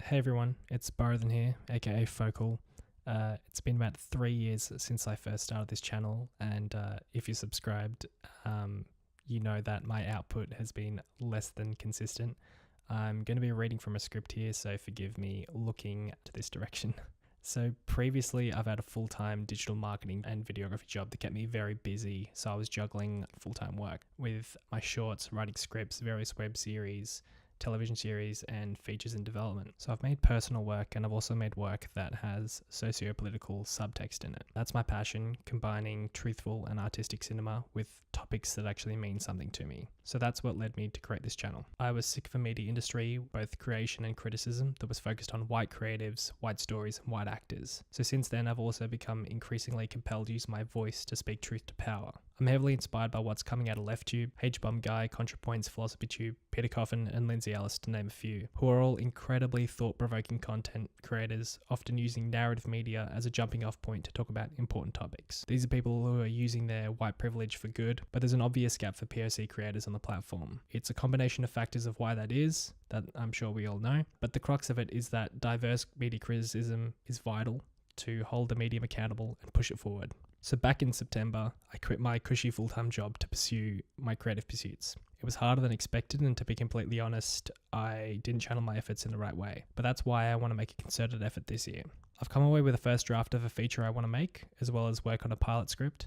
Hey everyone, it's Barthen here, aka Focal. It's been about 3 years since I first started this channel, and if you're subscribed, you know that my output has been less than consistent. I'm going to be reading from a script here, so forgive me looking to this direction. So previously I've had a full-time digital marketing and videography job that kept me very busy, so I was juggling full-time work with my shorts, writing scripts, various web series, television series, and features in development. So I've made personal work, and I've also made work that has socio-political subtext in it. That's my passion, combining truthful and artistic cinema with topics that actually mean something to me. So that's what led me to create this channel. I was sick of a media industry, both creation and criticism, that was focused on white creatives, white stories, and white actors. So since then, I've also become increasingly compelled to use my voice to speak truth to power. I'm heavily inspired by what's coming out of LeftTube, H-Bomb Guy, ContraPoints, PhilosophyTube, Peter Coffin, and Lindsay Ellis, to name a few, who are all incredibly thought-provoking content creators, often using narrative media as a jumping-off point to talk about important topics. These are people who are using their white privilege for good, but there's an obvious gap for POC creators on the platform. It's a combination of factors of why that is, that I'm sure we all know, but the crux of it is that diverse media criticism is vital to hold the medium accountable and push it forward. So back in September, I quit my cushy full-time job to pursue my creative pursuits. It was harder than expected, and to be completely honest, I didn't channel my efforts in the right way. But that's why I want to make a concerted effort this year. I've come away with a first draft of a feature I want to make, as well as work on a pilot script.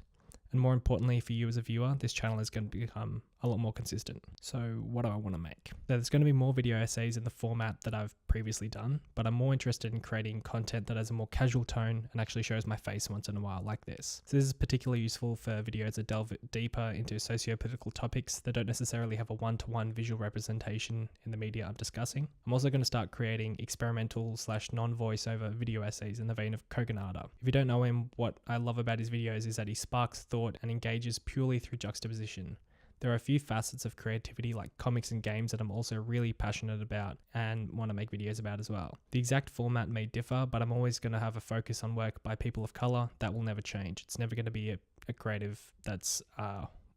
And more importantly for you as a viewer, this channel is going to become a lot more consistent. So what do I want to make? So there's going to be more video essays in the format that I've previously done, but I'm more interested in creating content that has a more casual tone and actually shows my face once in a while, like this. So this is particularly useful for videos that delve deeper into socio-political topics that don't necessarily have a one-to-one visual representation in the media I'm discussing. I'm also going to start creating experimental / non-voiceover video essays in the vein of Kogonada. If you don't know him, what I love about his videos is that he sparks thought and engages purely through juxtaposition. There are a few facets of creativity like comics and games that I'm also really passionate about and want to make videos about as well. The exact format may differ, but I'm always going to have a focus on work by people of color. That will never change. It's never going to be a creative that's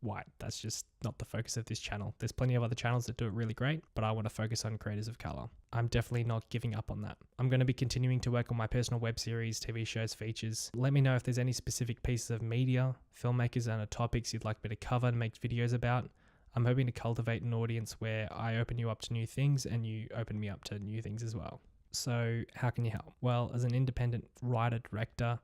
white. That's just not the focus of this channel. There's plenty of other channels that do it really great, but I want to focus on creators of color. I'm definitely not giving up on that. I'm going to be continuing to work on my personal web series, TV shows, features. Let me know if there's any specific pieces of media, filmmakers, and topics you'd like me to cover and make videos about. I'm hoping to cultivate an audience where I open you up to new things and you open me up to new things as well. So how can you help? Well, as an independent writer, director,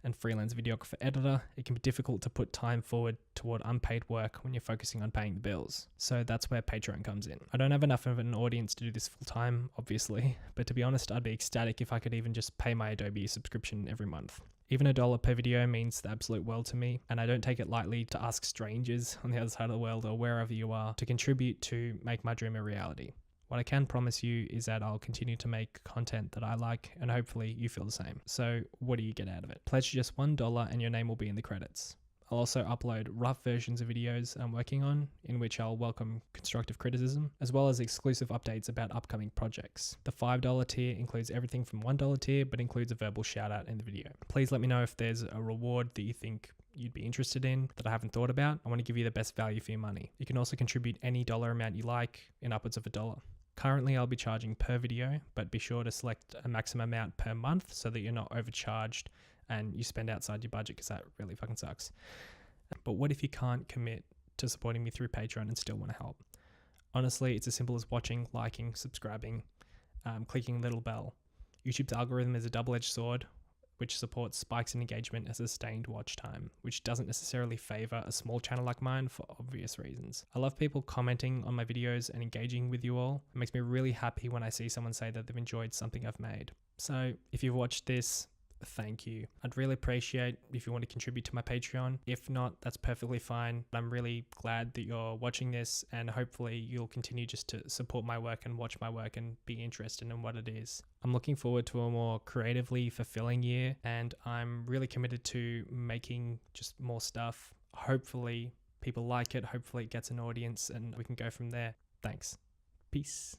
and freelance videographer editor, it can be difficult to put time forward toward unpaid work when you're focusing on paying the bills. So that's where Patreon comes in. I don't have enough of an audience to do this full time, obviously, but to be honest, I'd be ecstatic if I could even just pay my Adobe subscription every month. Even $1 per video means the absolute world to me, and I don't take it lightly to ask strangers on the other side of the world or wherever you are to contribute to make my dream a reality. What I can promise you is that I'll continue to make content that I like, and hopefully you feel the same. So what do you get out of it? Pledge just $1 and your name will be in the credits. I'll also upload rough versions of videos I'm working on, in which I'll welcome constructive criticism, as well as exclusive updates about upcoming projects. The $5 tier includes everything from $1 tier, but includes a verbal shout out in the video. Please let me know if there's a reward that you think you'd be interested in that I haven't thought about. I want to give you the best value for your money. You can also contribute any dollar amount you like in upwards of $1. Currently, I'll be charging per video, but be sure to select a maximum amount per month so that you're not overcharged and you spend outside your budget, because that really fucking sucks. But what if you can't commit to supporting me through Patreon and still want to help? Honestly, it's as simple as watching, liking, subscribing, clicking the little bell. YouTube's algorithm is a double-edged sword, which supports spikes in engagement and sustained watch time, which doesn't necessarily favor a small channel like mine for obvious reasons. I love people commenting on my videos and engaging with you all. It makes me really happy when I see someone say that they've enjoyed something I've made. So if you've watched this, thank you. I'd really appreciate if you want to contribute to my Patreon. If not, that's perfectly fine. I'm really glad that you're watching this, and hopefully you'll continue just to support my work and watch my work and be interested in what it is. I'm looking forward to a more creatively fulfilling year, and I'm really committed to making just more stuff. Hopefully people like it. Hopefully it gets an audience, and we can go from there. Thanks. Peace.